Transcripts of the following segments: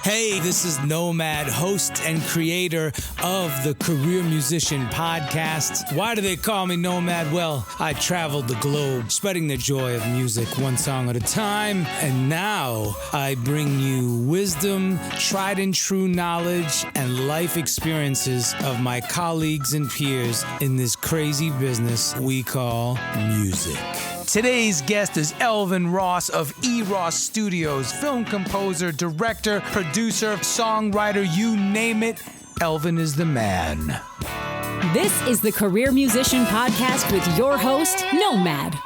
Hey, this is Nomad, host and creator of the Career Musician Podcast. Why do they call me Nomad? Well, I traveled the globe, spreading the joy of music one song at a time. And now I bring you wisdom, tried and true knowledge, and life experiences of my colleagues and peers in this crazy business we call music. Today's guest is Elvin Ross of Ross Studios, film composer, director, producer, songwriter, you name it. Elvin is the man. This is the Career Musician Podcast with your host, Nomad.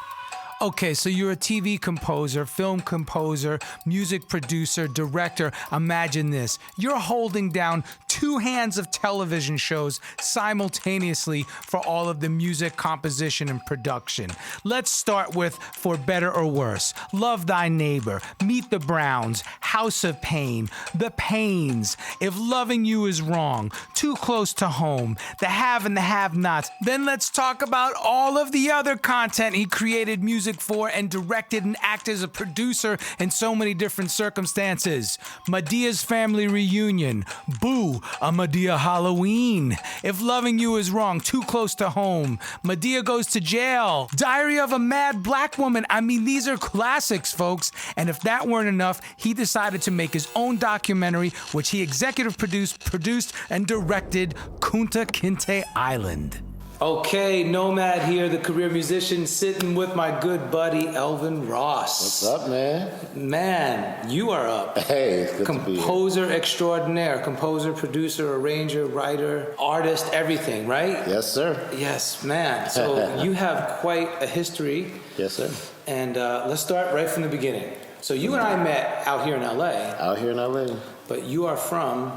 Okay, so you're a TV composer, film composer, music producer, director. Imagine this. You're holding down two hands of television shows simultaneously for all of the music composition and production. Let's start with For Better or Worse, Love Thy Neighbor, Meet the Browns, House of Payne, The Pains, If Loving You Is Wrong, Too Close to Home, The Have and the Have-Nots. Then let's talk about all of the other content he created music for and directed and acted as a producer in so many different circumstances. Madea's Family Reunion, Boo, A Madea Halloween, If Loving You Is Wrong, Too Close to Home, Madea Goes to Jail, Diary of a Mad Black Woman. I mean, these are classics, folks. And if that weren't enough, he decided to make his own documentary, which he executive produced, and directed, Kunta Kinteh Island. Okay, Nomad here, the career musician, sitting with my good buddy, Elvin Ross. What's up, man? Man, you are up. Hey, it's good Composer to be here. extraordinaire. Composer, producer, arranger, writer, artist, everything, right? Yes, sir. Yes, man. So you have quite a history. Yes, sir. And let's start right from the beginning. So you and I met out here in L.A. Out here in L.A. But you are from?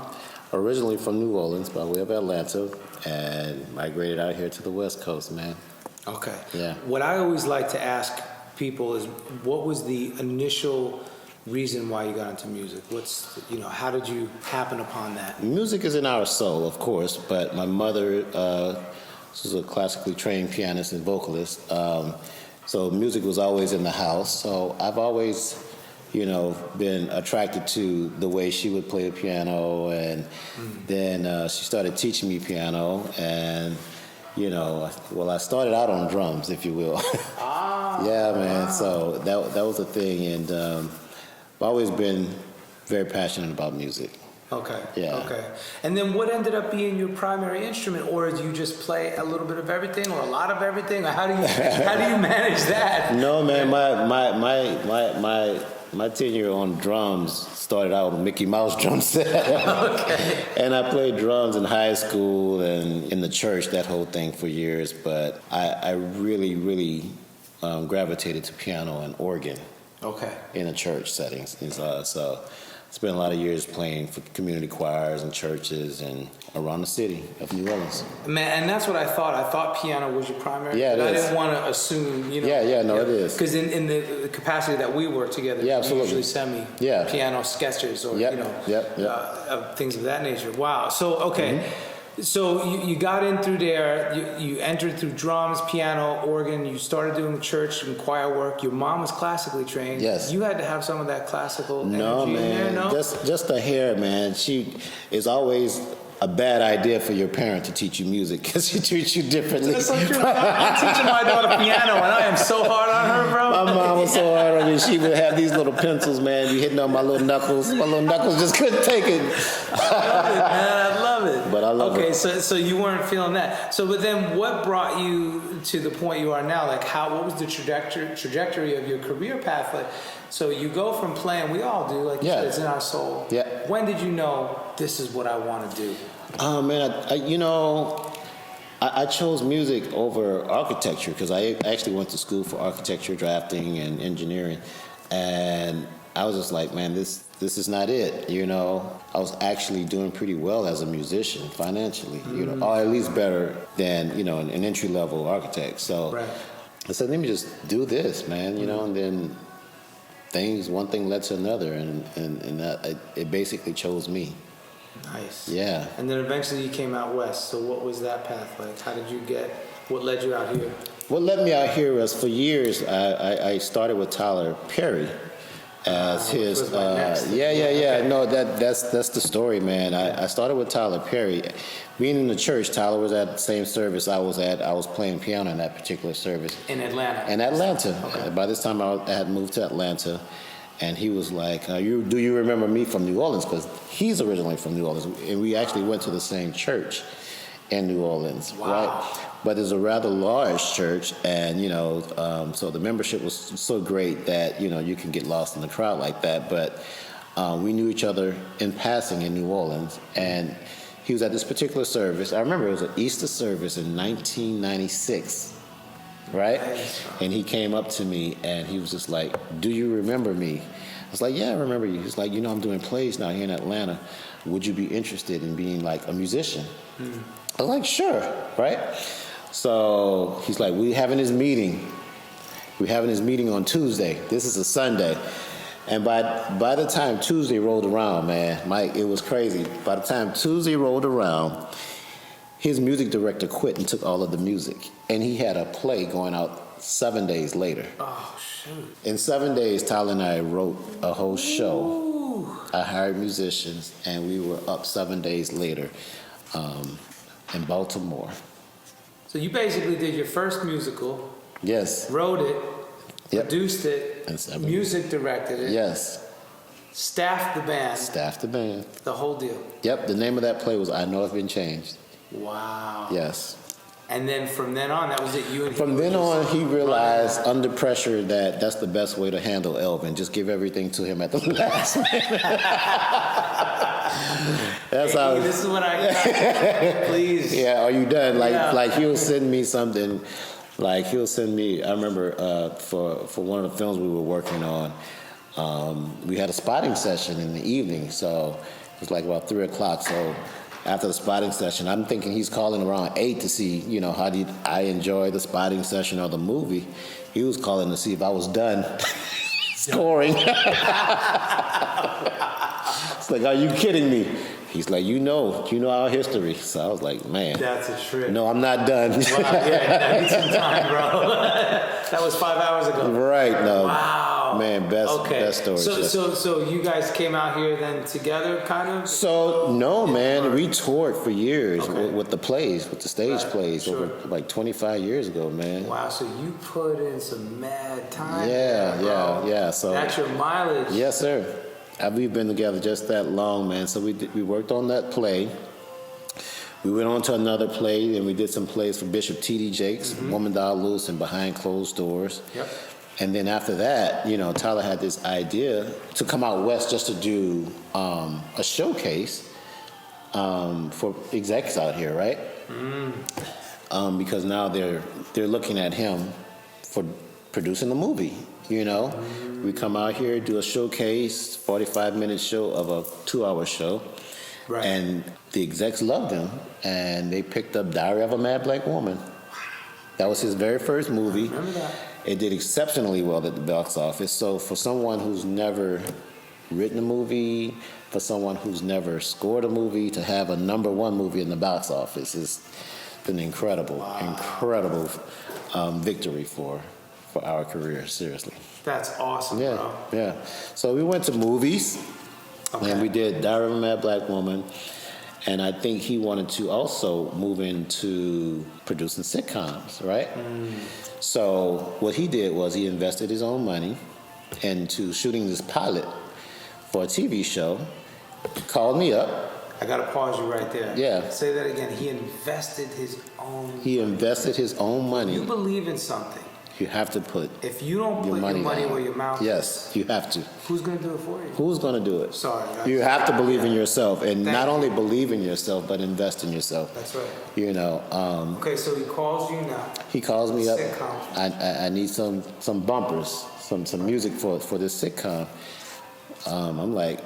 Originally from New Orleans, by way of Atlanta, and migrated out here to the West Coast, man. Okay. Yeah. What I always like to ask people is, what was the initial reason why you got into music? How did you happen upon that? Music is in our soul, of course, but my mother was a classically trained pianist and vocalist, so music was always in the house. So I've always been attracted to the way she would play the piano, and then she started teaching me piano, and I started out on drums, if you will. Yeah, man. So that was the thing, and I've always been very passionate about music. Okay. Yeah. Okay. And then what ended up being your primary instrument, or do you just play a little bit of everything, or a lot of everything? Or how do you manage that? No, man. My tenure on drums started out with a Mickey Mouse drum set. Okay. And I played drums in high school and in the church, that whole thing for years. But I really gravitated to piano and organ. Okay. In a church settings. So I spent a lot of years playing for community choirs and churches and around the city of New Orleans. Man, and that's what I thought. I thought piano was your primary. Yeah, it but is. I didn't want to assume, it is. Because in the capacity that we work together, yeah, you usually send me piano sketches or, things of that nature. Wow. So, okay. Mm-hmm. So you got in through there, you entered through drums, piano, organ, you started doing church and choir work. Your mom was classically trained. Yes. You had to have some of that classical energy man. in there, no? Just the hair, man. She is always a bad idea for your parent to teach you music because she treats you differently. That's so true. I'm teaching my daughter piano, and I am so hard on her, bro. My mom was so hard on me. She would have these little pencils, man. You hitting on my little knuckles. My little knuckles just couldn't take it. I love it, man. I love it. But I love it. Okay, so you weren't feeling that. But then what brought you to the point you are now? Like, what was the trajectory of your career path? Like, so you go from playing, we all do, like you said, it's in our soul. Yeah. When did you know this is what I want to do? Oh, man, I chose music over architecture because I actually went to school for architecture, drafting, and engineering. And I was just like, man, this is not it. I was actually doing pretty well as a musician financially, or at least better than, an entry-level architect. So right. I said, let me just do this, man, and then one thing led to another, and it basically chose me. Nice. Yeah. And then eventually you came out west. So what was that path like? What led you out here? What led me out here was, for years, I started with Tyler Perry. as his. Was my next thing. Yeah. No, that's the story, man. I started with Tyler Perry. Being in the church, Tyler was at the same service I was at. I was playing piano in that particular service. In Atlanta? In Atlanta. Okay. By this time, I had moved to Atlanta. And he was like, do you remember me from New Orleans? Because he's originally from New Orleans. And we actually went to the same church in New Orleans. Wow. Right? But it's a rather large church. And, so the membership was so great that, you can get lost in the crowd like that. But we knew each other in passing in New Orleans. And he was at this particular service. I remember it was an Easter service in 1996. Right? And he came up to me and he was just like, do you remember me? I was like, yeah, I remember you. He's like, I'm doing plays now here in Atlanta. Would you be interested in being like a musician? I was like, sure, right? So he's like, we're having this meeting. We're having this meeting on Tuesday. This is a Sunday. And by the time Tuesday rolled around, man, Mike, it was crazy. By the time Tuesday rolled around, his music director quit and took all of the music. And he had a play going out 7 days later. Oh, shoot. In 7 days, Tyler and I wrote a whole show. Ooh. I hired musicians, and we were up 7 days later in Baltimore. So you basically did your first musical. Yes. Wrote it. Yep. Produced it. And 7 Music directed it. Yes. Staffed the band. Staffed the band. The whole deal. Yep. The name of that play was I Know I've Been Changed. Wow. Yes. And then from then on, that was it. You and him. From then on, he realized under pressure that that's the best way to handle Elvin. Just give everything to him at the last minute. That's hey, how. This is what I got. Please. Yeah. Are you done? Like Yeah. he'll send me something. Like he'll send me. I remember for one of the films we were working on, we had a spotting session in the evening. So it was like about 3:00. So after the spotting session, I'm thinking he's calling around 8 to see, how did I enjoy the spotting session or the movie. He was calling to see if I was done scoring. It's like, are you kidding me? He's like, you know our history. So I was like, man. That's a trip. No, I'm not done. Wow, yeah, I need some time, bro. That was 5 hours ago. Right, no. Wow. Man, best story. So you guys came out here then together, kind of? So, no, man. We toured for years with the plays, with the stage plays, sure. over like 25 years ago, man. Wow, so you put in some mad time. Yeah. So that's your mileage. Yes, sir. We've been together just that long, man. So we worked on that play. We went on to another play, and we did some plays for Bishop T.D. Jakes, Woman Thou Loose, and Behind Closed Doors. Yep. And then after that, Tyler had this idea to come out west just to do a showcase for execs out here, right? Because now they're looking at him for producing the movie. We come out here, do a showcase, 45-minute show of a 2-hour show. Right. And the execs loved him, and they picked up Diary of a Mad Black Woman. That was his very first movie. I remember that. It did exceptionally well at the box office. So for someone who's never written a movie, for someone who's never scored a movie, to have a #1 movie in the box office is an incredible victory for our career, seriously. That's awesome, bro. Yeah. So we went to movies, and we did Diary of a Mad Black Woman, and I think he wanted to also move into producing sitcoms, right? So what he did was he invested his own money into shooting this pilot for a TV show, called me up. I got to pause you right there. Yeah. Say that again. He invested his own He invested his own money. You believe in something. You have to put If you don't put your money where your mouth is. Yes, you have to. Who's going to do it for you? Who's going to do it? Sorry. You have to believe in yourself, and not only believe in yourself, but invest in yourself. That's right. Okay, so he calls you now. He calls me up. Sitcom. I need some bumpers, some music for this sitcom. I'm like,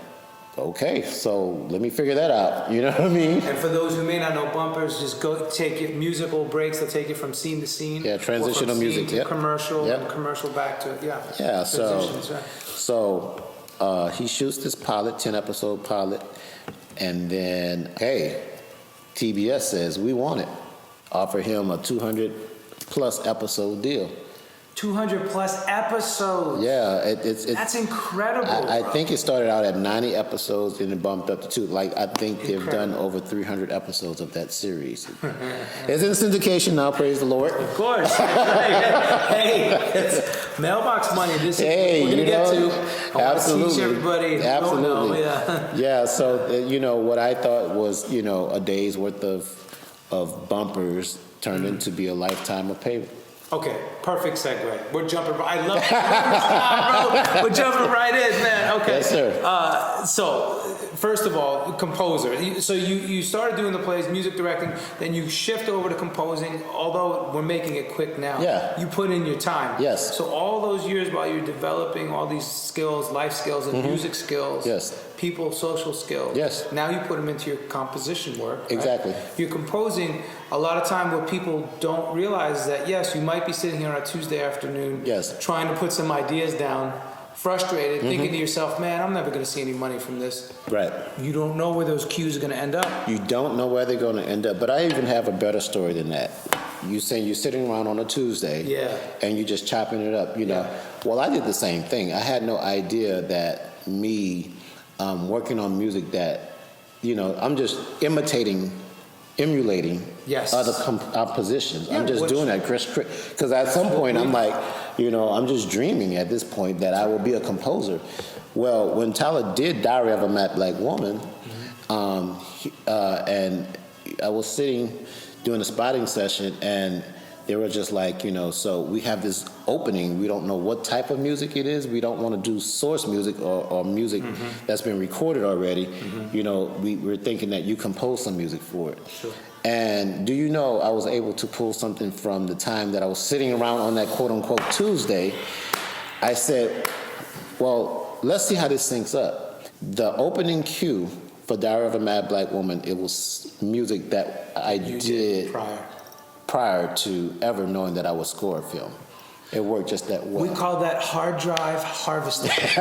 okay, so let me figure that out. You know what I mean? And for those who may not know, bumpers, just go take it. Musical breaks. They'll take it from scene to scene. Yeah, transitional music. To commercial, and commercial back to Yeah. Right. So he shoots this pilot, 10-episode pilot, and then TBS says we want it. Offer him a 200+ episode deal. 200 plus episodes. Yeah, That's incredible. I think it started out at 90 episodes and it bumped up to 2. Like, I think they've done over 300 episodes of that series. It's in syndication now, praise the Lord. Of course. Hey, it's mailbox money. This is we're going to get to. I want to teach everybody. Absolutely. Yeah. Yeah, so, what I thought was, a day's worth of bumpers turned into be a lifetime of payment. Okay, perfect segue. We're jumping. I love it. Bro. We're jumping right in, man. Okay. Yes, sir. So, first of all, composer. So you started doing the plays, music directing, then you shift over to composing. Although we're making it quick now. Yeah. You put in your time. Yes. So all those years while you're developing all these skills, life skills, and music skills. Yes. People, social skills. Yes. Now you put them into your composition work. Right? Exactly. You're composing. A lot of time what people don't realize is that, yes, you might be sitting here on a Tuesday afternoon trying to put some ideas down, frustrated, thinking to yourself, man, I'm never going to see any money from this. Right. You don't know where those cues are going to end up. You don't know where they're going to end up. But I even have a better story than that. You saying you're sitting around on a Tuesday and you're just chopping it up, Well, I did the same thing. I had no idea that me working on music that, I'm just emulating other compositions. I'm just doing that, because at some point I'm like, I'm just dreaming at this point that I will be a composer. Well, when Tyler did Diary of a Mad Black Woman, and I was sitting doing a spotting session, and they were just like, so we have this opening. We don't know what type of music it is. We don't want to do source music or music that's been recorded already. We're thinking that you compose some music for it. Sure. And do you know, I was able to pull something from the time that I was sitting around on that quote-unquote Tuesday. I said, well, let's see how this syncs up. The opening cue for Diary of a Mad Black Woman, it was music that I did prior to ever knowing that I would score a film. It worked just that well. We call that hard drive harvesting. Give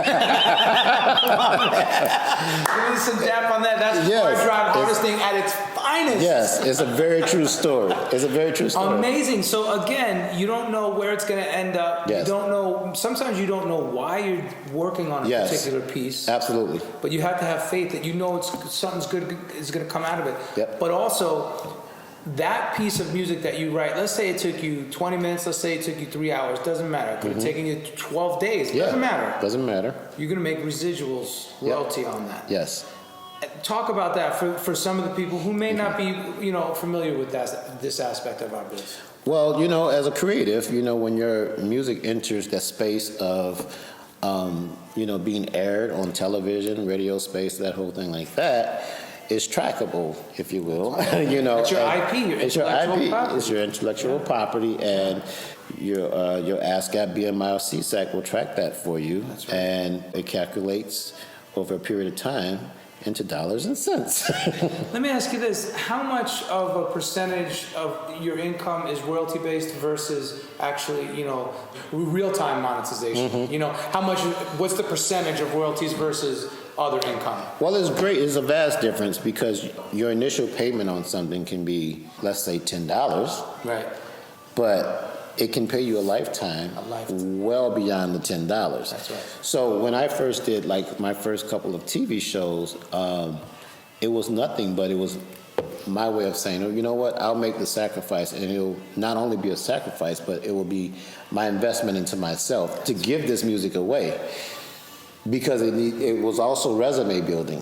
me some dap on that. That's hard drive harvesting at its finest. Yes, it's a very true story. Amazing. So again, you don't know where it's going to end up. Yes. You don't know. Sometimes you don't know why you're working on a particular piece. Absolutely. But you have to have faith that something's good is going to come out of it. Yep. But also, that piece of music that you write, let's say it took you 20 minutes, let's say it took you 3 hours, doesn't matter. It could have taken you 12 days, doesn't matter. Doesn't matter. You're going to make residuals, royalty on that. Yes. Talk about that for some of the people who may not be, familiar with this aspect of our business. Well, as a creative, when your music enters that space of, being aired on television, radio space, that whole thing like that, it's trackable, if you will. It's your IP, it's your IP. Property. It's your intellectual property, and your ASCAP, BMI, or CSAC will track that for you, and it calculates over a period of time into dollars and cents. Let me ask you this: how much of a percentage of your income is royalty based versus actually, real-time monetization? How much? What's the percentage of royalties versus other income? Well, it's great. It's a vast difference, because your initial payment on something can be, let's say, $10. Right. But it can pay you a lifetime well beyond the $10. That's right. So when I first did my first couple of TV shows, it was nothing, but it was my way of saying, you know what, I'll make the sacrifice, and it'll not only be a sacrifice, but it will be my investment into myself to give this music away. Because it was also resume building,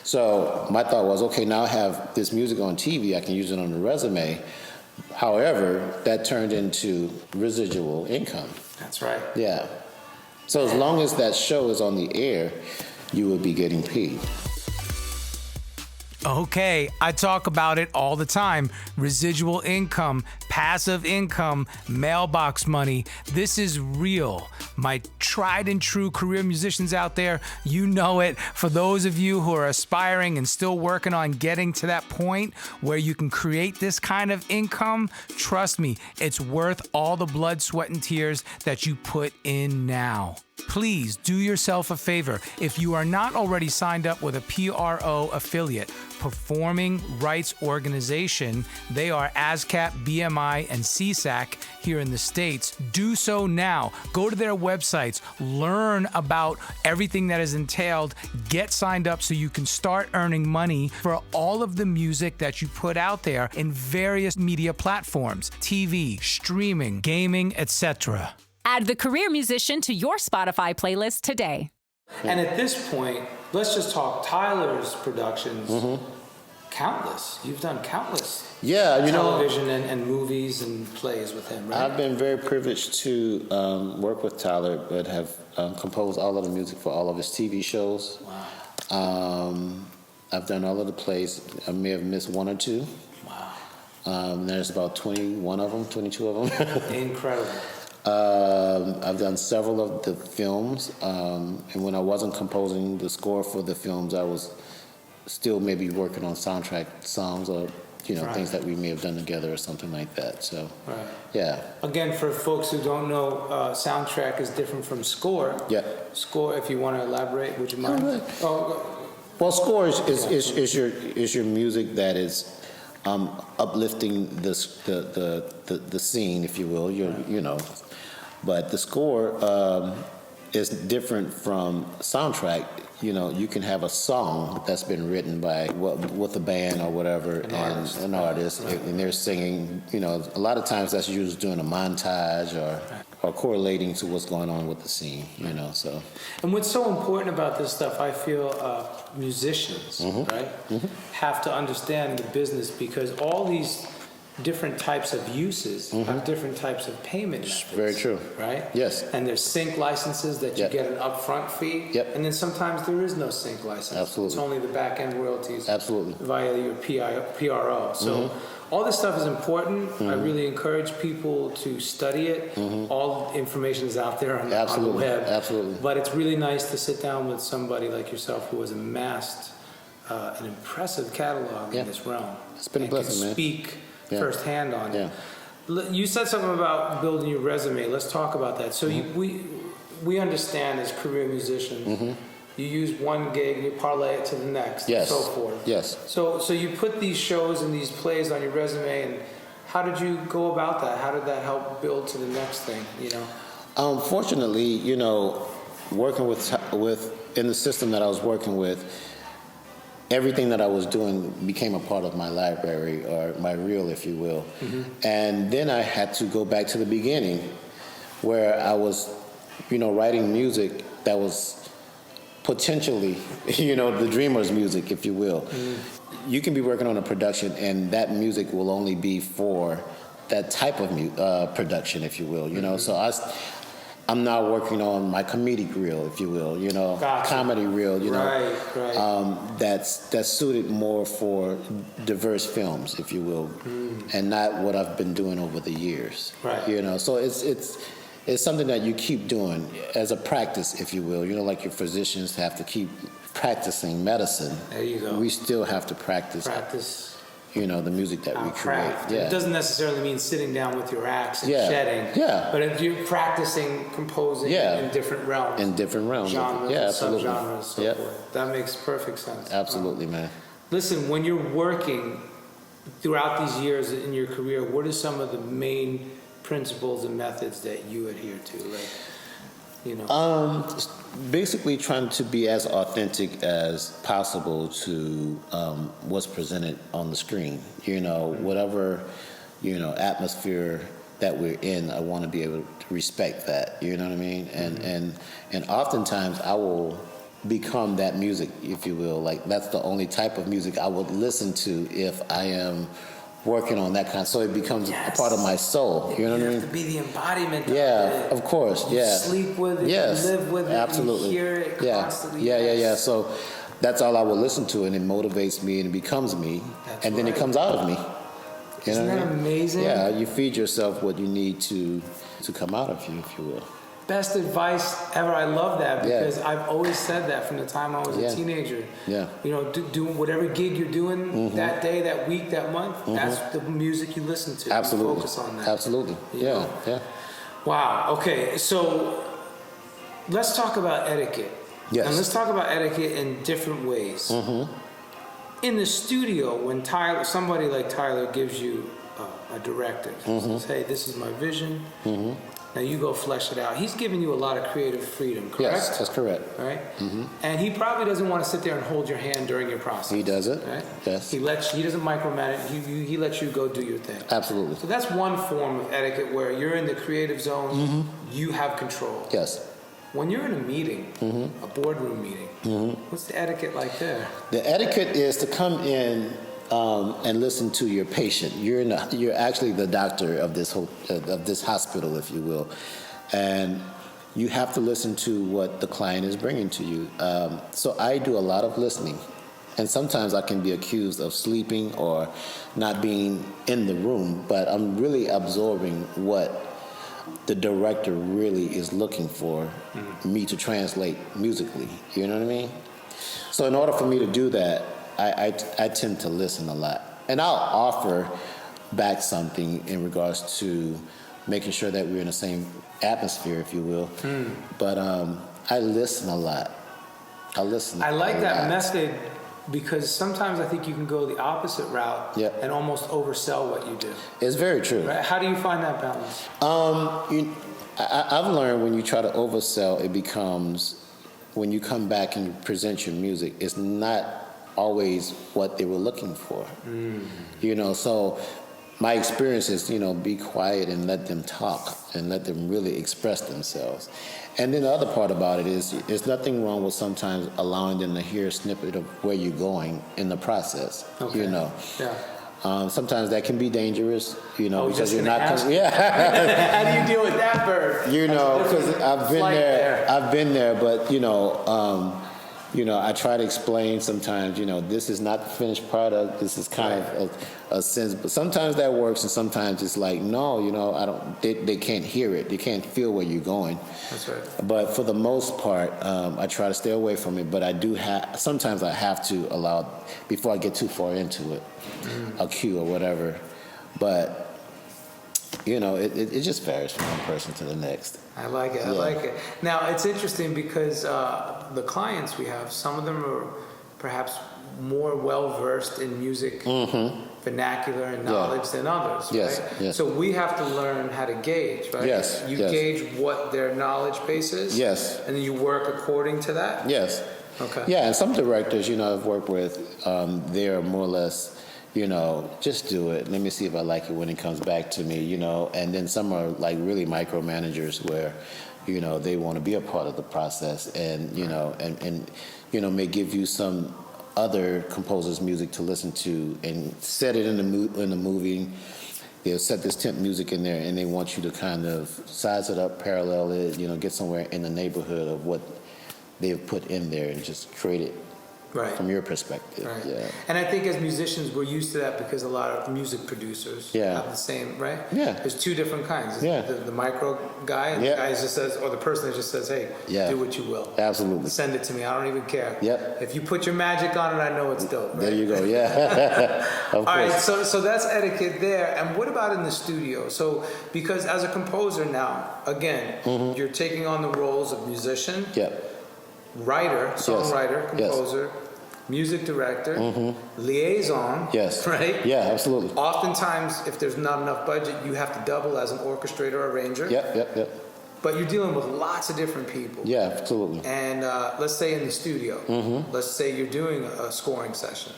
So my thought was, okay, now I have this music on TV, I can use it on the resume. However, that turned into residual income. That's right. Yeah. So as long as that show is on the air, you will be getting paid. Okay, I talk about it all the time. Residual income, passive income, mailbox money. This is real. My tried and true career musicians out there, you know it. For those of you who are aspiring and still working on getting to that point where you can create this kind of income, trust me, it's worth all the blood, sweat, and tears that you put in now. Please do yourself a favor. If you are not already signed up with a PRO affiliate, Performing Rights Organization, they are ASCAP, BMI, and CSAC here in the States. Do so now. Go to their websites, learn about everything that is entailed, get signed up so you can start earning money for all of the music that you put out there in various media platforms, TV, streaming, gaming, etc. Add The Career Musician to your Spotify playlist today. And at this point, let's just talk Tyler's productions. Countless. You've done countless television and movies and plays with him, right? I've been very privileged to work with Tyler, but have composed all of the music for all of his TV shows. Wow. I've done all of the plays. I may have missed one or two. Wow. There's about 21 of them, 22 of them. Incredible. I've done several of the films, and when I wasn't composing the score for the films, I was still maybe working on soundtrack songs or things that we may have done together or something like that. So, yeah. Again, for folks who don't know, soundtrack is different from score. Yeah. Score, if you want to elaborate, would you mind? Well, score is your music that is uplifting the scene, if you will. But the score is different from soundtrack. You can have a song that's been written by with a band or whatever, an artist, and they're singing. A lot of times that's used during a montage or correlating to what's going on with the scene. So. And what's so important about this stuff, I feel, musicians, right, have to understand the business, because all these different types of uses have different types of payment methods. Very true. Right? Yes. And there's sync licenses that you get an upfront fee. Yep. And then sometimes there is no sync license. Absolutely. It's only the back end royalties. Absolutely. Via your PRO. So all this stuff is important. I really encourage people to study it. All information is out there on the web. Absolutely. But it's really nice to sit down with somebody like yourself who has amassed an impressive catalog in this realm. It's been a blessing, man. Speak firsthand on it. Yeah. You said something about building your resume. Let's talk about that. So we understand as career musicians, you use one gig, you parlay it to the next, and so forth. Yes. So you put these shows and these plays on your resume, and how did you go about that? How did that help build to the next thing? Fortunately, working with in the system that I was working with, everything that I was doing became a part of my library, or my reel, if you will. And then I had to go back to the beginning, where I was, writing music that was potentially, the dreamer's music, if you will. You can be working on a production, and that music will only be for that type of production, if you will. So I'm now working on my comedic reel, if you will, comedy reel, that's suited more for diverse films, if you will, and not what I've been doing over the years. Right. So it's something that you keep doing as a practice, if you will. Like your physicians have to keep practicing medicine. There you go. We still have to practice. The music that we create. Yeah. It doesn't necessarily mean sitting down with your axe and shedding. Yeah. But if you're practicing composing in different realms. In different realms. Genres, absolutely. subgenres, so forth. That makes perfect sense. Absolutely, man. Listen, when you're working throughout these years in your career, what are some of the main principles and methods that you adhere to? Basically trying to be as authentic as possible to what's presented on the screen. Whatever atmosphere that we're in, I want to be able to respect that. You know what I mean? And oftentimes I will become that music, if you will. Like, that's the only type of music I would listen to if I am working on that kind, so it becomes a part of my soul. You know what I mean? You have to be the embodiment of it. Of course. You sleep with it, you live with it, absolutely. You hear it constantly. Yeah. So that's all I will listen to, and it motivates me, and it becomes me, and then it comes out of me. Isn't that amazing? Yeah, you feed yourself what you need to come out of you, if you will. Best advice ever. I love that, because I've always said that from the time I was a teenager. Yeah. Do whatever gig you're doing that day, that week, that month. That's the music you listen to. Absolutely. You focus on that. Absolutely. Yeah. Wow. Okay. So let's talk about etiquette. Yes. And let's talk about etiquette in different ways. In the studio, when somebody like Tyler gives you a directive, says, hey, this is my vision, now you go flesh it out. He's giving you a lot of creative freedom, correct? Yes, that's correct. Right? And he probably doesn't want to sit there and hold your hand during your process. He doesn't. Right? Yes. He doesn't micromanage. He lets you go do your thing. Absolutely. So that's one form of etiquette where you're in the creative zone, you have control. Yes. When you're in a meeting, a boardroom meeting, what's the etiquette like there? The etiquette is to come in and listen to your patient. You're actually the doctor of this hospital, if you will, and you have to listen to what the client is bringing to you. So I do a lot of listening, and sometimes I can be accused of sleeping or not being in the room, but I'm really absorbing what the director really is looking for me to translate musically. You know what I mean? So in order for me to do that, I tend to listen a lot. And I'll offer back something in regards to making sure that we're in the same atmosphere, if you will. But I listen a lot. I like that method because sometimes I think you can go the opposite route and almost oversell what you do. It's very true. Right? How do you find that balance? I've learned when you try to oversell, it becomes, when you come back and you present your music, it's not always what they were looking for. So my experience is, be quiet and let them talk and let them really express themselves. And then the other part about it is, there's nothing wrong with sometimes allowing them to hear a snippet of where you're going in the process. Yeah. Sometimes that can be dangerous, because you're not. How do you deal with that bird? Because I've been there, but I try to explain sometimes, this is not the finished product. This is kind of a sense, but sometimes that works, and sometimes it's like, no, I don't. They can't hear it. They can't feel where you're going. That's right. But for the most part, I try to stay away from it. But I do sometimes I have to allow, before I get too far into it, a cue or whatever. But it just varies from one person to the next. I like it. I like it. Now, it's interesting because the clients we have, some of them are perhaps more well-versed in music vernacular and knowledge than others, right? Yes. So we have to learn how to gauge, right? Yes. You gauge what their knowledge base is? Yes. And then you work according to that? Yes. Okay. Yeah, and some directors, I've worked with, they're more or less, just do it. Let me see if I like it when it comes back to me, And then some are like really micromanagers where, they want to be a part of the process and, and may give you some other composers' music to listen to and set it in the movie. They'll set this temp music in there and they want you to kind of size it up, parallel it, get somewhere in the neighborhood of what they've put in there and just create it from your perspective. Right. Yeah. And I think as musicians, we're used to that because a lot of music producers have the same, right? Yeah. There's two different kinds. There's the micro guy and the guy just says, or the person that just says, hey, do what you will. Absolutely. Send it to me. I don't even care. Yep. If you put your magic on it, I know it's dope. Right? There you go. Yeah. Of course. All right. So that's etiquette there. And what about in the studio? So because as a composer now, again, you're taking on the roles of musician, writer, songwriter, composer, music director, liaison, right? Yeah, absolutely. Oftentimes, if there's not enough budget, you have to double as an orchestrator or arranger. Yep. But you're dealing with lots of different people. Yeah, absolutely. And let's say in the studio, let's say you're doing a scoring session.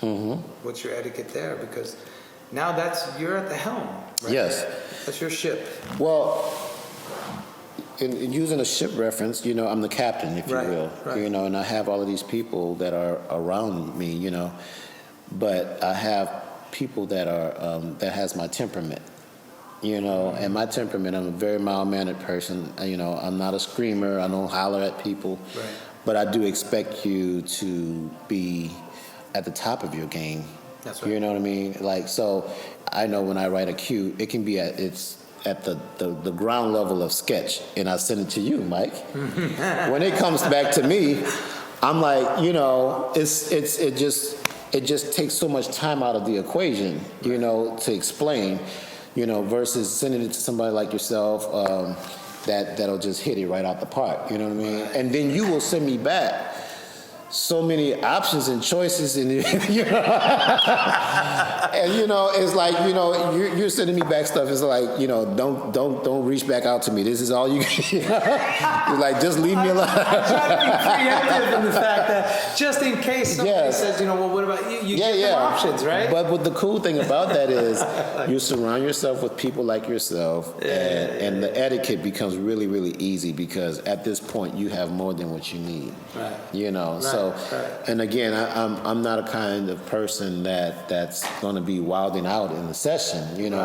What's your etiquette there? Because now you're at the helm, right? Yes. That's your ship. Well, in using a ship reference, I'm the captain, if you will, and I have all of these people that are around me, but I have people that are that has my temperament, and my temperament. I'm a very mild-mannered person. I'm not a screamer. I don't holler at people, but I do expect you to be at the top of your game. That's right. You know what I mean? Like, so I know when I write a cue, it can be at the ground level of sketch, and I send it to you, Mike. When it comes back to me, I'm like, it just takes so much time out of the equation, to explain, versus sending it to somebody like yourself, that'll just hit it right out the park. You know what I mean? And then you will send me back so many options and choices, and you know, and you know, it's like, you know, you're sending me back stuff. It's like, you know, don't reach back out to me. This is all you. You're like, just leave me alone. I try to be preemptive in the fact that just in case somebody says, you know, well, what about you? You give them options, right? But the cool thing about that is you surround yourself with people like yourself, and the etiquette becomes really, really easy, because at this point you have more than what you need. Right. You know, so. And again, I'm not a kind of person that's going to be wilding out in the session. You know,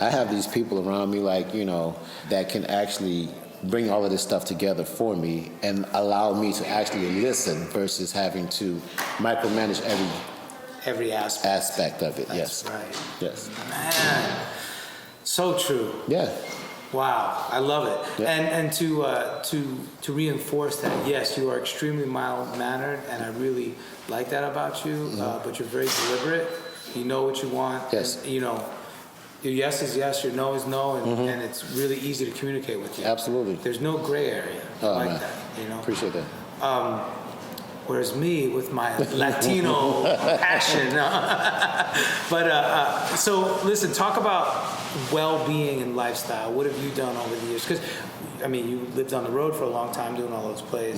I have these people around me, like, you know, that can actually bring all of this stuff together for me and allow me to actually listen versus having to micromanage every aspect of it. That's right. Yes. Man, so true. Yeah. Wow, I love it. Yeah. And to reinforce that, yes, you are extremely mild-mannered, and I really like that about you. But you're very deliberate. You know what you want. Yes. And, you know, your yes is yes, your no is no, and it's really easy to communicate with you. Absolutely. There's no gray area. I like man. that. You know. Appreciate that. Whereas me, with my Latino passion. But so listen, talk about well-being and lifestyle. What have you done over the years? Because, I mean, you lived on the road for a long time doing all those plays.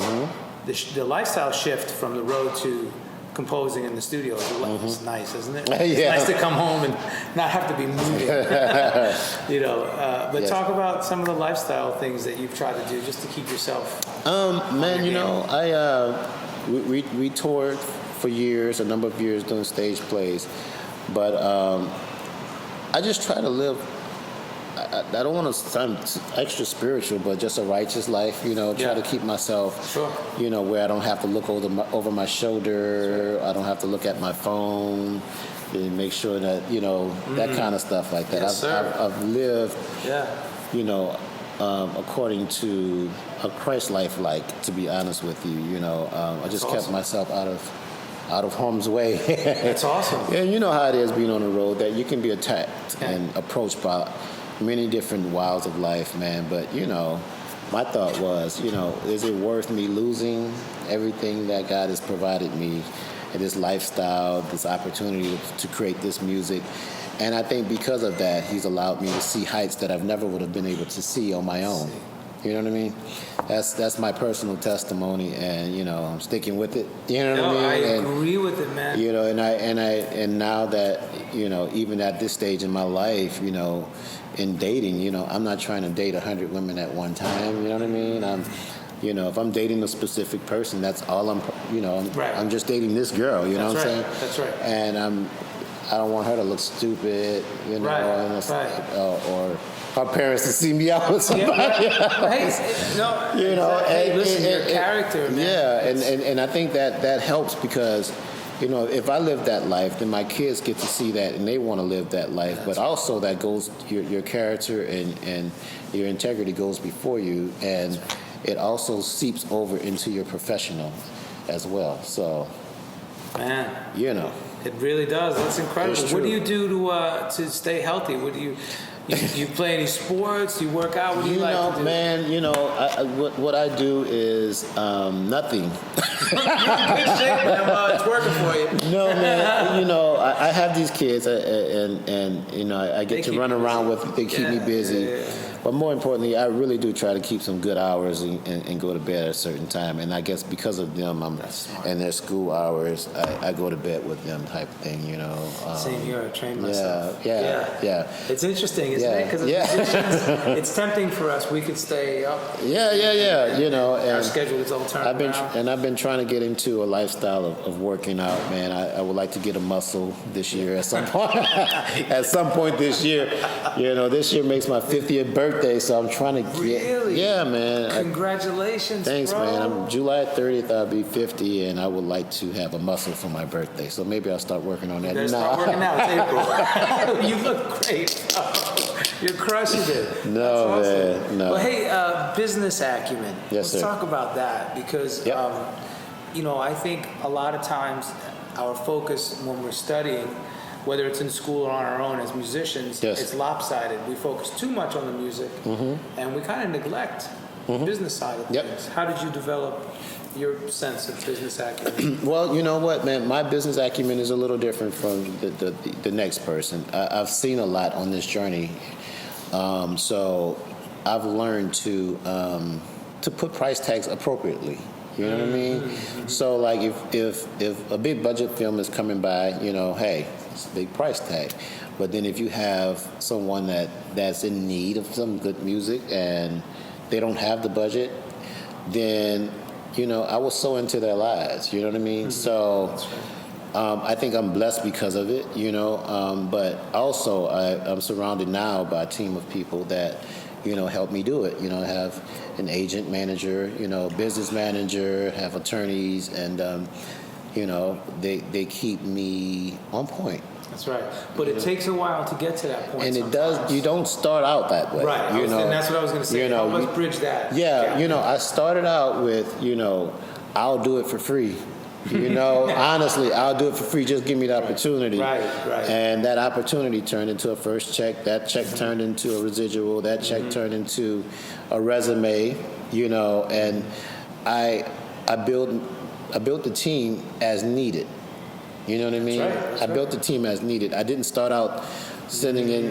The lifestyle shift from the road to composing in the studio is nice, isn't it? It's nice to come home and not have to be moving. You know, but talk about some of the lifestyle things that you've tried to do just to keep yourself. Man, you know, we toured for years, a number of years, doing stage plays, but I just try to live. I don't want to sound extra spiritual, but just a righteous life. You know, try to keep myself, you know, where I don't have to look over my shoulder. I don't have to look at my phone. And make sure that, you know, that kind of stuff like that. Yes, I've lived, you know, according to a Christ life, like, to be honest with you. You know, I just kept myself out of harm's way. That's awesome. And you know how it is being on the road, that you can be attacked and approached by many different wilds of life, man. But, you know, my thought was, you know, is it worth me losing everything that God has provided me, and this lifestyle, this opportunity to create this music? And I think because of that, He's allowed me to see heights that I've never would have been able to see on my own. You know what I mean? That's my personal testimony, and, you know, I'm sticking with it. You know what I mean? I agree with it, man. You know, and now that, you know, even at this stage in my life, you know, in dating, you know, I'm not trying to date 100 women at one time. You know what I mean? You know, if I'm dating a specific person, that's all I'm just dating this girl. You know what I'm saying? That's right. And I don't want her to look stupid. You know, or her parents to see me out with somebody. You know, listen, your character, man. Yeah, and I think that helps, because, you know, if I live that life, then my kids get to see that, and they want to live that life. But also that goes, your character and your integrity goes before you, and it also seeps over into your professional as well. So, man, you know, it really does. That's incredible. What do you do to stay healthy? What do you play any sports? Do you work out? What do you like to do? Man, you know, what I do is nothing. You're in good shape, man. It's working for you. No, man. You know, I have these kids, and you know, I get to run around with. They keep me busy. Yeah. But more importantly, I really do try to keep some good hours and go to bed at a certain time. And I guess because of them, and their school hours, I go to bed with them, type of thing. You know. Same here. I train myself. Yeah. It's interesting, isn't it? Because musicians, it's tempting for us. We could stay up. Yeah. You know, and our schedule is all turned around. I've been trying to get into a lifestyle of working out, man. I would like to get a muscle this year at some point. At some point this year, you know, this year makes my 50th birthday, so I'm trying to get. Really? Yeah, man. Congratulations, thanks, bro. man. I'm July 30th. I'll be 50, and I would like to have a muscle for my birthday. So maybe I'll start working on that now. Start working out. It's April. You look great. You're crushing it. No, awesome. Man. No. Well, hey, business acumen. Yes, Let's talk about that, because you know, I think a lot of times our focus when we're studying whether it's in school or on our own as musicians, it's lopsided. We focus too much on the music, and we kind of neglect the business side of things. How did you develop your sense of business acumen? Well, you know what, man? My business acumen is a little different from the next person. I've seen a lot on this journey, so I've learned to put price tags appropriately. You know what I mean? So, like, if a big budget film is coming by, you know, hey, it's a big price tag. But then if you have someone that's in need of some good music and they don't have the budget, then, you know, I was so into their lives. You know what I mean? So I think I'm blessed because of it, you know. But also I'm surrounded now by a team of people that, you know, help me do it. You know, I have an agent, manager, you know, business manager, have attorneys, and, you know, they keep me on point. That's right. But it takes a while to get to that point. And sometimes. It does. You don't start out that way. Right. You know, and that's what I was going to say. You know, let's bridge that. Yeah. You know, I started out with, you know, I'll do it for free. You know, honestly, I'll do it for free. Just give me the opportunity. Right. And that opportunity turned into a first check. That check turned into a residual. That check turned into a resume. You know, and I built the team as needed. You know what I mean? That's I built the team as needed. I didn't start out sitting in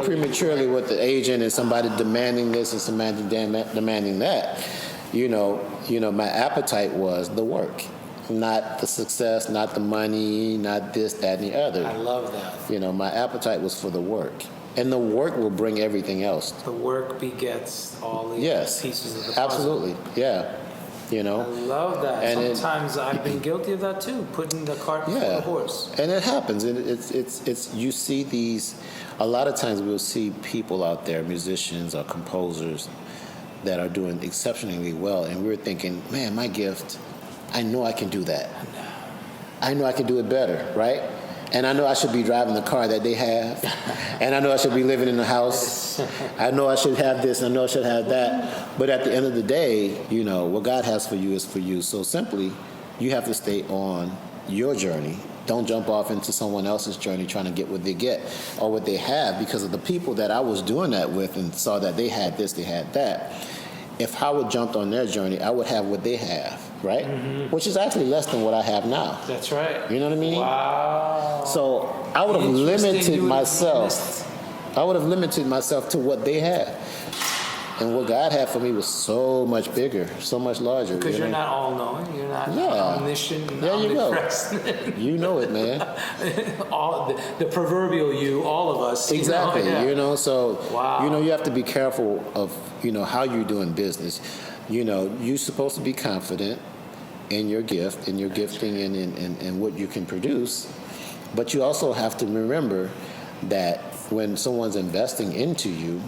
prematurely with the agent and somebody demanding this and somebody demanding that. You know, my appetite was the work, not the success, not the money, not this, that, and the other. I love that. You know, my appetite was for the work. And the work will bring everything else. The work begets all the pieces of the puzzle. Absolutely, yeah. You know, I love that. And sometimes I've been guilty of that too, putting the cart before the horse. And it happens. It's you see these. A lot of times we'll see people out there, musicians or composers, that are doing exceptionally well, and we're thinking, man, my gift, I know I can do that. I know I can do it better, right? And I know I should be driving the car that they have. And I know I should be living in the house. I know I should have this, and I know I should have that. But at the end of the day, you know, what God has for you is for you. So simply, you have to stay on your journey. Don't jump off into someone else's journey trying to get what they get or what they have, because of the people that I was doing that with and saw that they had this, they had that. If Howard jumped on their journey, I would have what they have, right? Which is actually less than what I have now. That's right. You know what I mean? Wow. So I would have limited myself. I would have limited myself to what they had. And what God had for me was so much bigger, so much larger. Because you're not all-knowing. You're not omniscient and omnipresent. You know it, man. All the proverbial you, all of us. Exactly. You know, so, wow. You know, you have to be careful of, you know, how you're doing business. You know, you're supposed to be confident in your gift, in your gifting, and what you can produce. But you also have to remember that when someone's investing into you,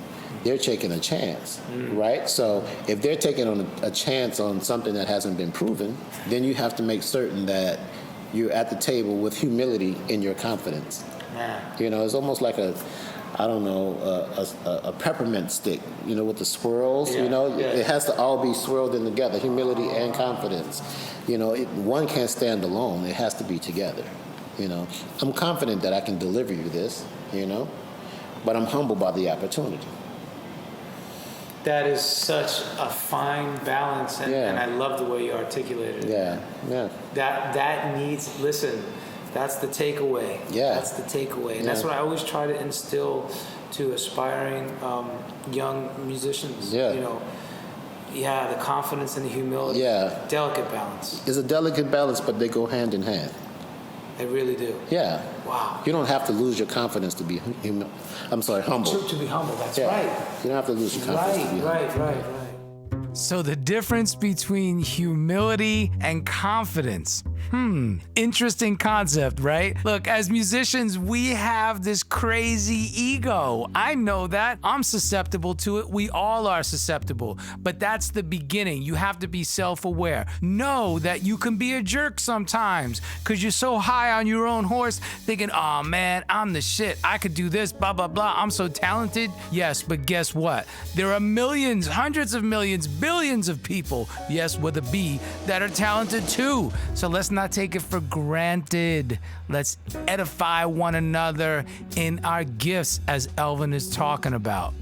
they're taking a chance, right? So if they're taking on a chance on something that hasn't been proven, then you have to make certain that you're at the table with humility in your confidence. Yeah. You know, it's almost like a peppermint stick, you know, with the swirls, you know, it has to all be swirled in together, humility and confidence. You know, one can't stand alone, it has to be together, you know. I'm confident that I can deliver you this, you know, but I'm humbled by the opportunity. That is such a fine balance, and I love the way you articulated it. Yeah. That needs, listen, that's the takeaway. Yeah. That's the takeaway. And that's what I always try to instill to aspiring young musicians. Yeah. You know, the confidence and the humility. Yeah. Delicate balance. It's a delicate balance, but they go hand in hand. They really do. Yeah. Wow. You don't have to lose your confidence to be humble. To be humble, that's right. You don't have to lose your confidence to be humble. Right. So the difference between humility and confidence. Interesting concept, right? Look, as musicians, we have this crazy ego. I know that. I'm susceptible to it. We all are susceptible. But that's the beginning. You have to be self-aware. Know that you can be a jerk sometimes because you're so high on your own horse thinking, oh man, I'm the shit. I could do this, blah, blah, blah. I'm so talented. Yes, but guess what? There are millions, hundreds of millions, billions of people, yes, with a B, that are talented too. So let's not not take it for granted. Let's edify one another in our gifts, as Elvin is talking about.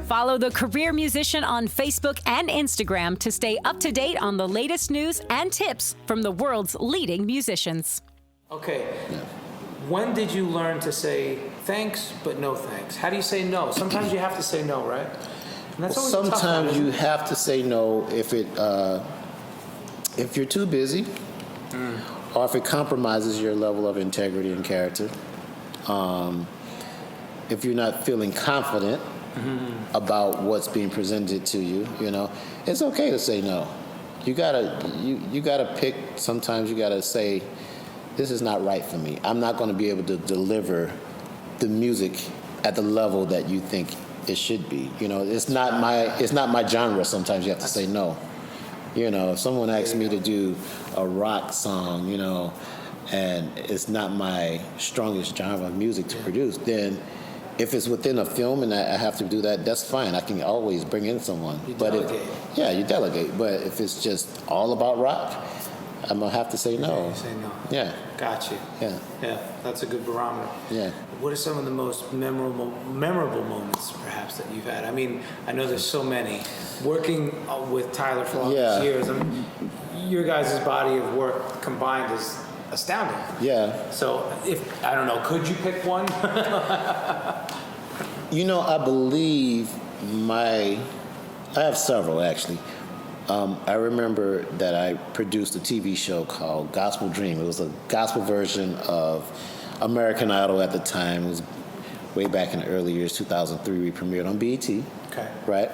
Follow The Career Musician on Facebook and Instagram to stay up to date on the latest news and tips from the world's leading musicians. Okay. When did you learn to say thanks, but no thanks? How do you say no? Sometimes you have to say no, right? And that's always a tough one, Sometimes isn't you it? have to say no if you're too busy, or if it compromises your level of integrity and character. If you're not feeling confident about what's being presented to you, it's okay to say no. You gotta pick. Sometimes you gotta say, this is not right for me. I'm not going to be able to deliver the music at the level that you think it should be. It's not my genre. Sometimes you have to say no. If someone asks me to do a rock song, and it's not my strongest genre of music to produce, then if it's within a film and I have to do that, that's fine. I can always bring in someone. You delegate. You delegate. But if it's just all about rock, I'm going to have to say no. You say no. Yeah. Got you. Yeah. Yeah, that's a good barometer. Yeah. What are some of the most memorable moments, perhaps, that you've had? I mean, I know there's so many. Working with Tyler for all these years, your guys' body of work combined is astounding. Yeah. So, I don't know, could you pick one? I believe I have several, actually. I remember that I produced a TV show called Gospel Dream. It was a gospel version of American Idol at the time. It was way back in the early years, 2003. We premiered on BET. Okay. Right?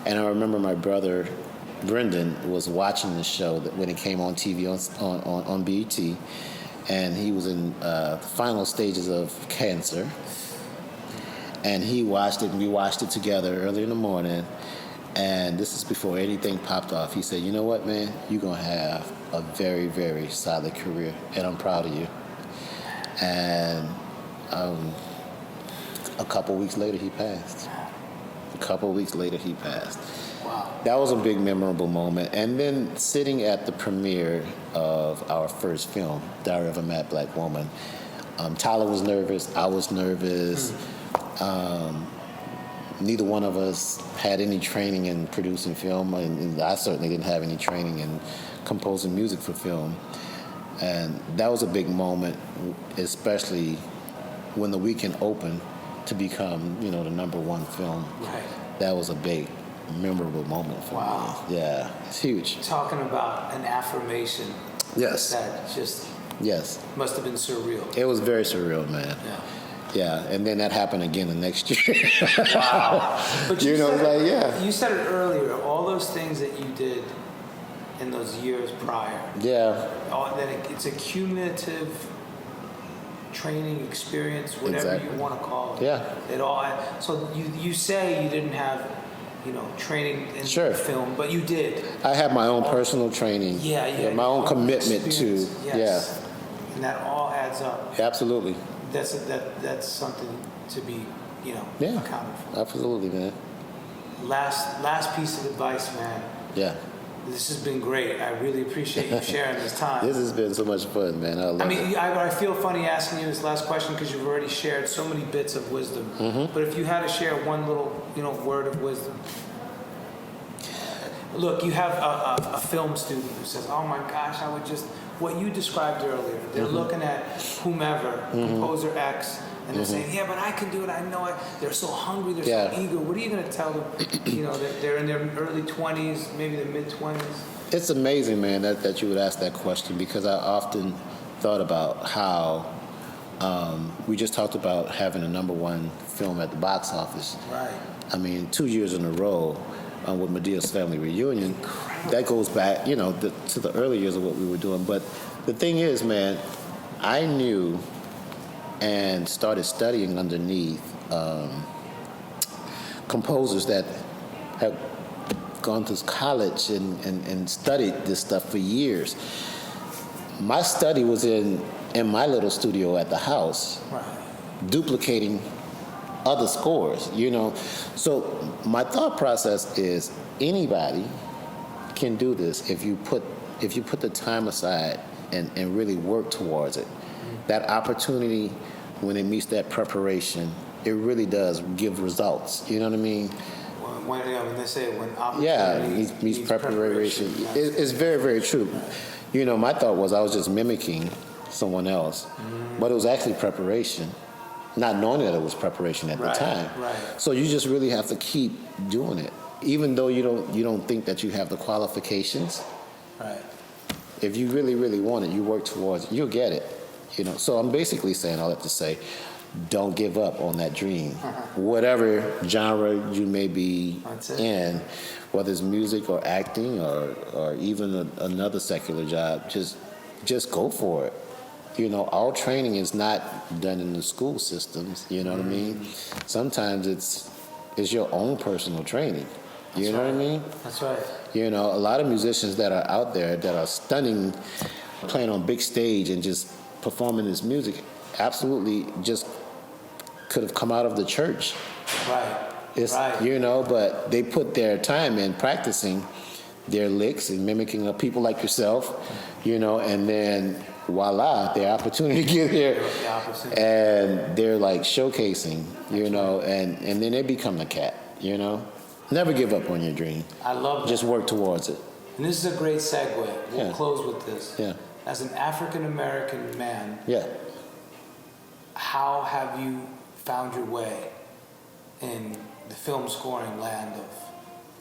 And I remember my brother, Brendan, was watching the show when it came on TV on BET. And he was in the final stages of cancer. And he watched it, and we watched it together early in the morning. And this is before anything popped off. He said, you know what, man? You're going to have a very, very solid career, and I'm proud of you. And a couple weeks later, he passed. Wow. That was a big, memorable moment. And then sitting at the premiere of our first film, Diary of a Mad Black Woman, Tyler was nervous. I was nervous. Neither one of us had any training in producing film, and I certainly didn't have any training in composing music for film. And that was a big moment, especially when the weekend opened to become, the #1 film. Right. That was a big, memorable moment for me. Yeah, it's huge. Talking about an affirmation. Yes. That just must have been surreal. It was very surreal, man. Yeah. Yeah, and then that happened again the next year. Wow. But you You said it earlier, all those things that you did in those years prior. Yeah. That it's a cumulative training experience, whatever you want to call it. Yeah. It all. So you say you didn't have, training in film, but you did. I had my own personal training. Yeah. My own commitment to. Yes. And that all adds up. Absolutely. That's something to be, accounted for. Absolutely, man. Last piece of advice, man. Yeah. This has been great. I really appreciate you sharing this time. This has been so much fun, man. I love it. I feel funny asking you this last question because you've already shared so many bits of wisdom. Mm-hmm. But if you had to share one little, word of wisdom. Look, you have a film student who says, "Oh my gosh, what you described earlier. They're looking at whomever, composer X, and they're saying, yeah, but I can do it. I know it. They're so hungry. They're so eager. What are you going to tell them? They're in their early 20s, maybe their mid-20s. It's amazing, man, that you would ask that question, because I often thought about how we just talked about having a #1 film at the box office. Right. 2 years in a row with Madea's Family Reunion. Incredible. That goes back, to the early years of what we were doing. But the thing is, man, I knew and started studying underneath composers that have gone to college and studied this stuff for years. My study was in my little studio at the house, Right. duplicating other scores, So my thought process is anybody can do this if you put if you put the time aside and really work towards it, that opportunity, when it meets that preparation, it really does give results. You know what I mean? When they say when opportunity meets preparation, it's very, very true. You know, my thought was I was just mimicking someone else, but it was actually preparation, not knowing that it was preparation at the time. Right. So you just really have to keep doing it, even though you don't think that you have the qualifications. Right. If you really, really want it, you work towards it, you'll get it. You know. So I'm basically saying all that to say, don't give up on that dream. Whatever genre you may be in, whether it's music or acting or even another secular job, just go for it. You know, all training is not done in the school systems. You know what I mean? Sometimes it's your own personal training. You know what I mean? That's right. You know, a lot of musicians that are out there that are stunning, playing on big stage and just performing this music, absolutely just could have come out of the church. Right. You know, but they put their time in practicing their licks and mimicking of people like yourself, you know, and then voila, their opportunity to get here. And they're like showcasing, you know, and then they become the cat, you know. Never give up on your dream. I love that. Just work towards it. And this is a great segue. We'll close with this. Yeah. As an African-American man, how have you found your way in the film scoring land of,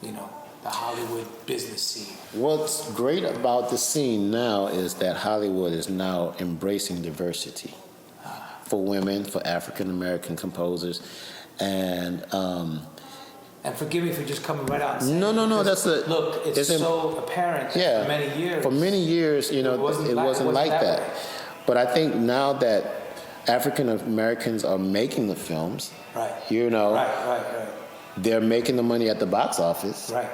you know, the Hollywood business scene? What's great about the scene now is that Hollywood is now embracing diversity for women, for African-American composers, and forgive me for just coming right out and saying no. Look, it's so apparent that for many years. For many years, you know, it wasn't like that. But I think now that African Americans are making the films, you know, they're making the money at the box office. Right.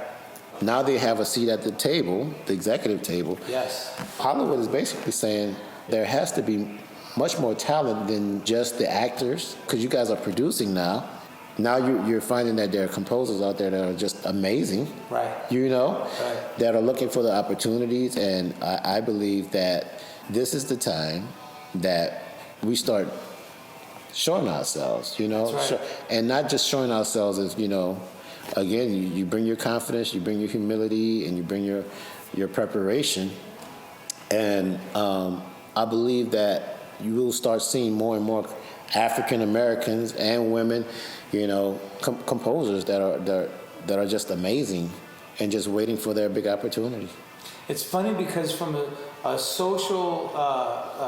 Now they have a seat at the table, the executive table. Yes. Hollywood is basically saying there has to be much more talent than just the actors, because you guys are producing now. Now you're finding that there are composers out there that are just amazing, you know, that are looking for the opportunities. And I believe that this is the time that we start showing ourselves, you know, and not just showing ourselves as, you know, again, you bring your confidence, you bring your humility, and you bring your preparation. And I believe that you will start seeing more and more African Americans and women, you know, composers that are just amazing and just waiting for their big opportunity. It's funny because from a social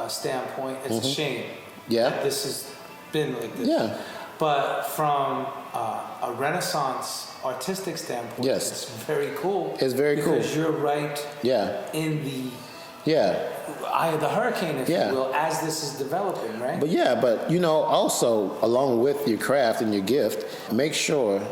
standpoint, it's a shame that this has been like this. Yeah. But from a Renaissance artistic standpoint, it's very cool. It's very cool. Because you're right in the eye of the hurricane, if you will, as this is developing, right? But you know, also along with your craft and your gift, make sure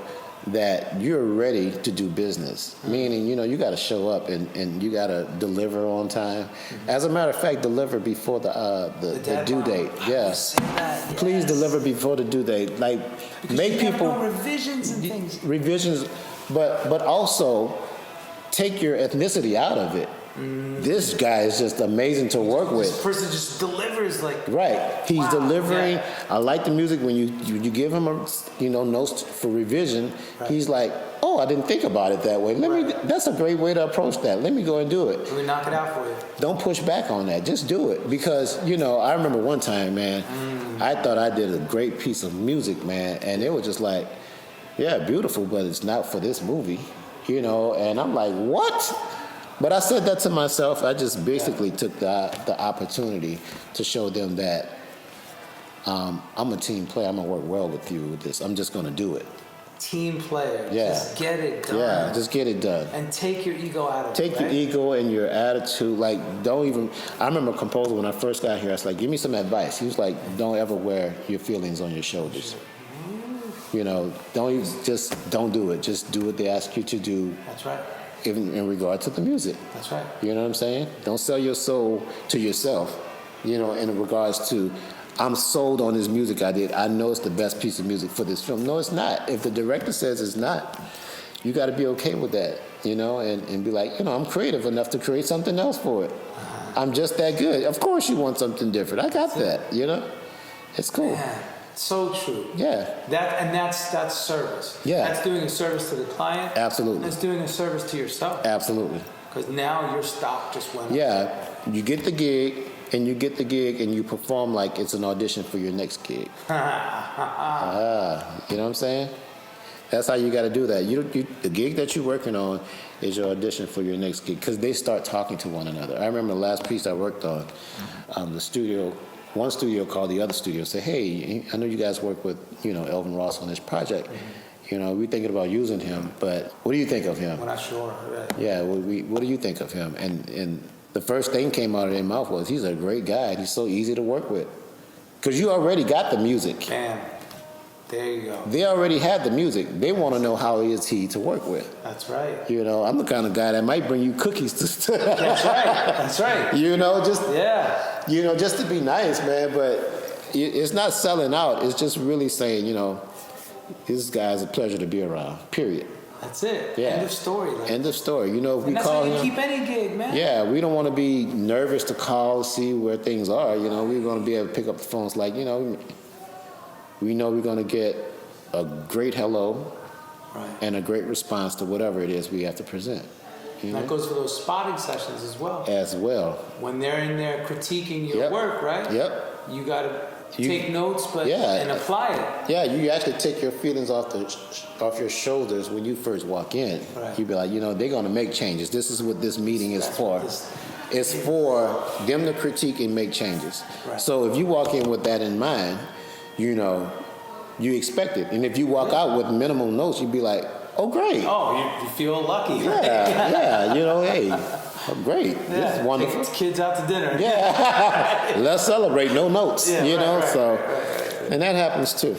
that you're ready to do business. Meaning, you know, you got to show up and you got to deliver on time. As a matter of fact, deliver before the due date. Please deliver before the due date. Like, because make people revisions and things. Revisions, but also take your ethnicity out of it. This guy is just amazing to work with. This person just delivers like he's delivering. I like the music when you give him a notes for revision. He's like, oh, I didn't think about it that way. That's a great way to approach that. Let me go and do it. Let me knock it out for you. Don't push back on that. Just do it, because I remember one time, man, I thought I did a great piece of music, man, and it was just like, beautiful, but it's not for this movie, and I'm like, what? But I said that to myself. I just basically took the opportunity to show them that I'm a team player. I'm going to work well with you with this. I'm just going to do it. Team player. Just get it done. Yeah, just get it done. And take your ego out of it. Take your ego and your attitude. Like, I remember a composer when I first got here, I was like, give me some advice. He was like, don't ever wear your feelings on your shoulders. Don't do it. Just do what they ask you to do. That's right. Even in regard to the music. That's right. You know what I'm saying? Don't sell your soul to yourself, in regards to, I'm sold on this music I did. I know it's the best piece of music for this film. No, it's not. If the director says it's not, you got to be okay with that, and be like, I'm creative enough to create something else for it. I'm just that good. Of course you want something different. I got that, It's cool. Man, so true. Yeah. That's service. Yeah. That's doing a service to the client. Absolutely. That's doing a service to yourself. Absolutely. Because now your stock just went up. Yeah. You get the gig, and you perform like it's an audition for your next gig. You know what I'm saying? That's how you got to do that. The gig that you're working on is your audition for your next gig, because they start talking to one another. I remember the last piece I worked on, one studio called the other studio and said, hey, I know you guys work with, Elvin Ross on this project. We're thinking about using him, but what do you think of him? We're not sure. Right. Yeah, what do you think of him? And the first thing came out of their mouth was, he's a great guy. He's so easy to work with. Because you already got the music. Bam. There you go. They already had the music. They want to know how is he to work with. That's right. I'm the kind of guy that might bring you cookies to. That's right. That's right. Just to be nice, man. But it's not selling out. It's just really saying, this guy's a pleasure to be around. Period. That's it. Yeah. End of story. End of story. If we that's call how you him, keep any gig, man. Yeah, we don't want to be nervous to call, see where things are. We're going to be able to pick up the phones like, we know we're going to get a great hello, right, and a great response to whatever it is we have to present. That goes for those spotting sessions as well. When they're in there critiquing your work, right? Yep. You got to take notes, and apply it. Yeah, you actually take your feelings off your shoulders when you first walk in. Right. You be like, they're going to make changes. This is what this meeting is for. It's for them to critique and make changes. Right. So if you walk in with that in mind, you expect it. And if you walk out with minimal notes, you'd be like, oh, great. Oh, you feel lucky. Yeah, hey, great. Yeah, this is wonderful. Take kids out to dinner. Yeah. Let's celebrate, no notes, right. And that happens too.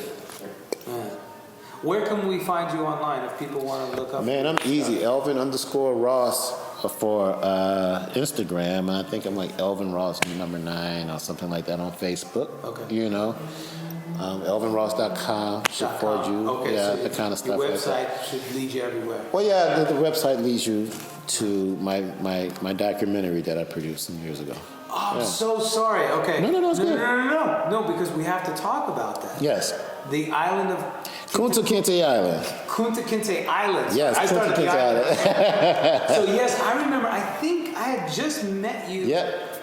Where can we find you online if people want to look up? Man, I'm easy. Elvin_Ross for Instagram. And I think I'm like Elvin Ross #9 or something like that on Facebook. Okay. ElvinRoss.com should forward you. Okay, yeah, so the kind of stuff. Your website like that should lead you everywhere. Well, yeah, the website leads you to my documentary that I produced some years ago. Oh, I'm so sorry. Okay. No, it's good. No, because we have to talk about that. Yes. The island of Kunta Kinteh Island. Kunta Kinteh Island. Yes, Kunta Kinteh Island. So yes, I remember. I think I had just met you. Yep.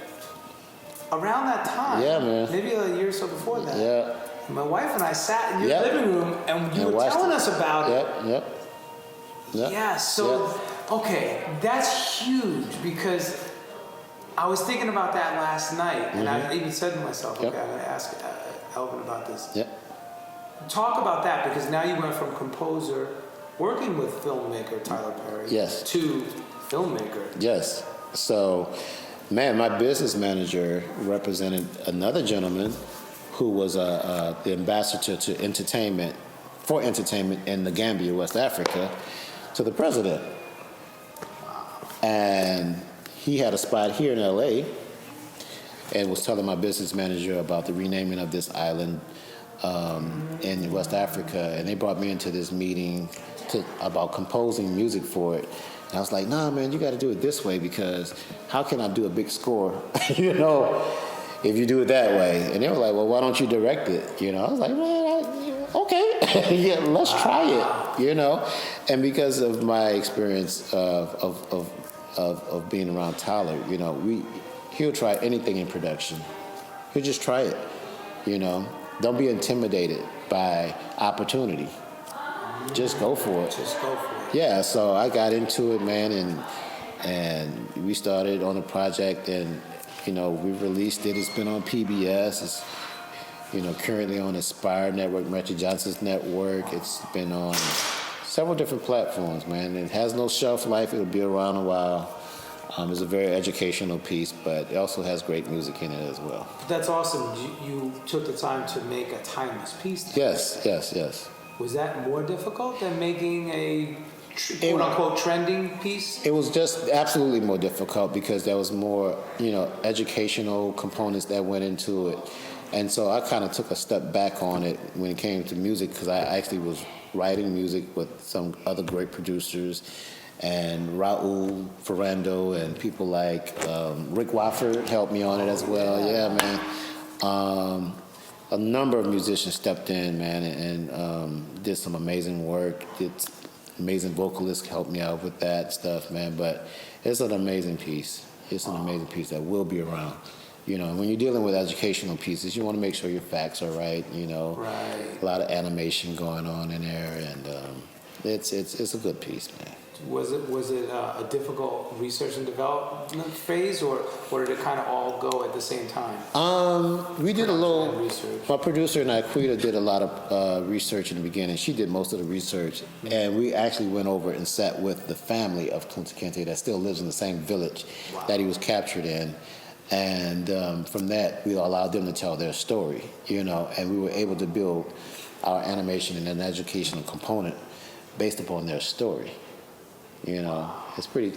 Around that time. Yeah, man. Maybe a year or so before that. Yeah. My wife and I sat in your living room, and you were telling us about it. Yep. Yeah. So, okay, that's huge, because I was thinking about that last night, and I even said to myself, okay, I'm going to ask Elvin about this. Yep. Talk about that, because now you went from composer, working with filmmaker Tyler Perry, to filmmaker. Yes. So, man, my business manager represented another gentleman who was the ambassador to entertainment in the Gambia, West Africa, to the president. And he had a spot here in LA and was telling my business manager about the renaming of this island in West Africa. And they brought me into this meeting about composing music for it. And I was like, nah, man, you got to do it this way, because how can I do a big score, if you do it that way? And they were like, well, why don't you direct it? I was like, man, okay, yeah, let's try it, And because of my experience of being around Tyler, he'll try anything in production. He'll just try it, Don't be intimidated by opportunity. Just go for it. Yeah, so I got into it, man, and we started on the project, and we released it. It's been on PBS. It's currently on Aspire Network, Metro Johnson's network. It's been on several different platforms, man. It has no shelf life. It'll be around a while. It's a very educational piece, but it also has great music in it as well. That's awesome. You took the time to make a timeless piece then. Yes. Was that more difficult than making a quote-unquote trending piece? It was just absolutely more difficult, because there was more, educational components that went into it. And so I kind of took a step back on it when it came to music, because I actually was writing music with some other great producers, and Raul Ferrando and people like Rick Wofford helped me on it as well. Yeah, man. A number of musicians stepped in, man, and did some amazing work. Amazing vocalists helped me out with that stuff, man. But it's an amazing piece. It's an amazing piece that will be around. You know, when you're dealing with educational pieces, you want to make sure your facts are right. You know, Right. A lot of animation going on in there, and it's a good piece, man. Was it a difficult research and development phase, or did it kind of all go at the same time? We did a little research. My producer and Etiquette did a lot of research in the beginning. She did most of the research, and we actually went over and sat with the family of Kunta Kinteh that still lives in the same village that he was captured in. And from that, we allowed them to tell their story, you know, and we were able to build our animation and an educational component based upon their story. You know, it's pretty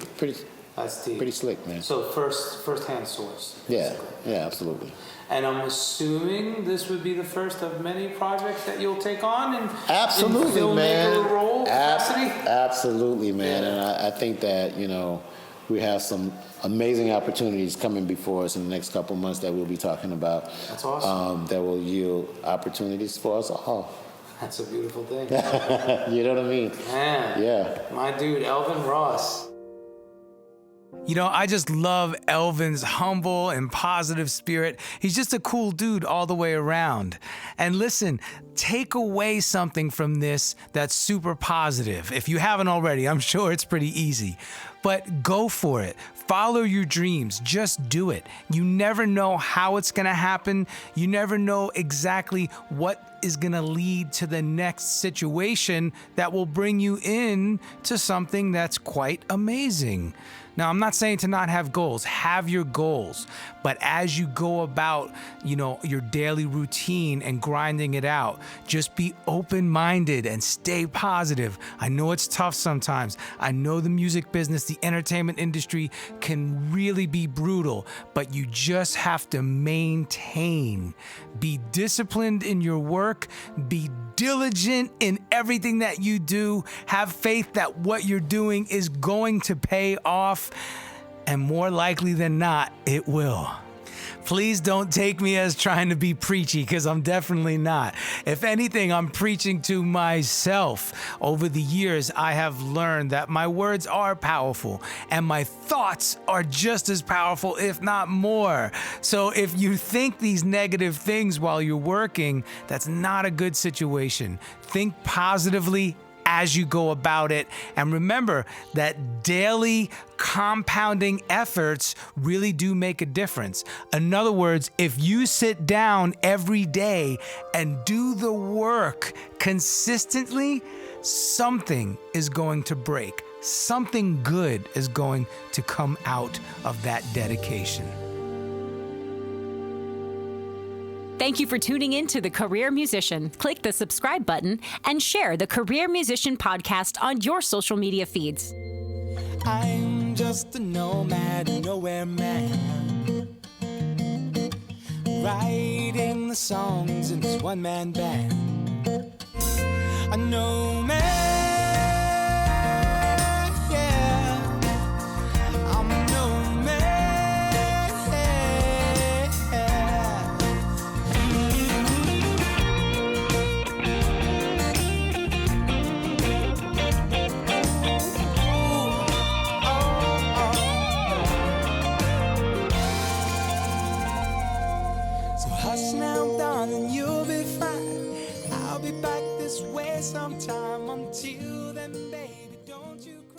That's deep. pretty slick, man. So first-hand source. Yeah, absolutely. And I'm assuming this would be the first of many projects that you'll take on in Absolutely, filmmaker man. role capacity? Absolutely, man. Yeah. And I think that, you know, we have some amazing opportunities coming before us in the next couple months that we'll be talking about. That's awesome. That will yield opportunities for us all. That's a beautiful thing. You know what I mean? Man. Yeah. My dude, Elvin Ross. You know, I just love Elvin's humble and positive spirit. He's just a cool dude all the way around. And listen, take away something from this that's super positive. If you haven't already, I'm sure it's pretty easy. But go for it. Follow your dreams. Just do it. You never know how it's going to happen. You never know exactly what is going to lead to the next situation that will bring you in to something that's quite amazing. Now, I'm not saying to not have goals. Have your goals. But as you go about, you know, your daily routine and grinding it out, just be open-minded and stay positive. I know it's tough sometimes. I know the music business, the entertainment industry can really be brutal, but you just have to maintain. Be disciplined in your work. Be diligent in everything that you do. Have faith that what you're doing is going to pay off, and more likely than not, it will. Please don't take me as trying to be preachy, because I'm definitely not. If anything, I'm preaching to myself. Over the years, I have learned that my words are powerful and my thoughts are just as powerful, if not more. So if you think these negative things while you're working, that's not a good situation. Think positively as you go about it. And remember that daily compounding efforts really do make a difference. In other words, if you sit down every day and do the work consistently, something is going to break. Something good is going to come out of that dedication. Thank you for tuning in to The Career Musician. Click the subscribe button and share The Career Musician podcast on your social media feeds. I'm just a nomad, nowhere man, writing the songs in this one-man band. A nomad, yeah, I'm a nomad, Hush now, darling, you'll be fine. I'll be back this way sometime. Until then, baby, don't you cry.